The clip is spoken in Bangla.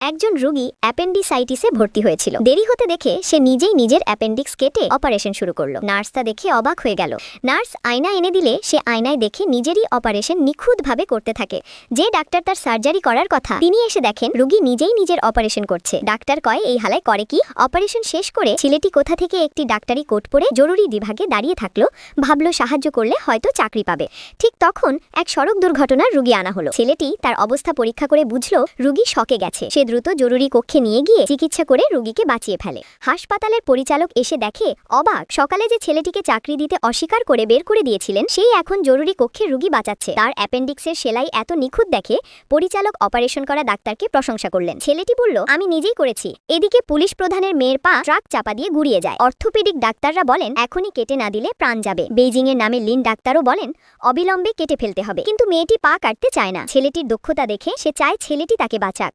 একজন রোগী অ্যাপেন্ডিসাইটিসে ভর্তি হয়েছিল। দেরি হতে দেখে সে নিজেই নিজের অ্যাপেন্ডিক্স কেটে অপারেশন শুরু করলো। নার্স তা দেখে অবাক হয়ে গেল। নার্স আয়না এনে দিলে সে আয়নায় দেখে নিজেরই অপারেশন নিখুঁতভাবে করতে থাকে। যে ডাক্তার তার সার্জারি করার কথা তিনি এসে দেখেন রোগী নিজেই নিজের অপারেশন করছে। ডাক্তার কয় এই হালায় করে কি? অপারেশন শেষ করে ছেলেটি কোথা থেকে একটি ডাক্তারি কোট পরে জরুরি বিভাগে দাঁড়িয়ে থাকলো। ভাবলো সাহায্য করলে হয়তো চাকরি পাবে। ঠিক তখন এক সড়ক দুর্ঘটনার রোগী আনা হলো। ছেলেটি তার অবস্থা পরীক্ষা করে বুঝলো রোগী শকে গেছে। সে দ্রুত জরুরি কক্ষে নিয়ে গিয়ে চিকিৎসা করে রোগীকে বাঁচিয়ে ফেলে। হাসপাতালের পরিচালক এসে দেখে অবাক। সকালে যে ছেলেটিকে চাকরি দিতে অস্বীকার করে বের করে দিয়েছিলেন সেই এখন জরুরি কক্ষে রোগী বাঁচাচ্ছে। তার অ্যাপেন্ডিক্সের সেলাই এত নিখুঁত দেখে পরিচালক অপারেশন করা ডাক্তারকে প্রশংসা করলেন। ছেলেটি বলল আমি নিজেই করেছি। এদিকে পুলিশ প্রধানের মেয়ের পা ট্রাক চাপা দিয়ে গুড়িয়ে যায়। অর্থোপেডিক ডাক্তাররা বলেন এখনই কেটে না দিলে প্রাণ যাবে। বেইজিং এর নামে লিন ডাক্তারও বলেন অবিলম্বে কেটে ফেলতে হবে। কিন্তু মেয়েটি পা কাটতে চায় না। ছেলেটির দক্ষতা দেখে সে চায় ছেলেটি তাকে বাঁচাক।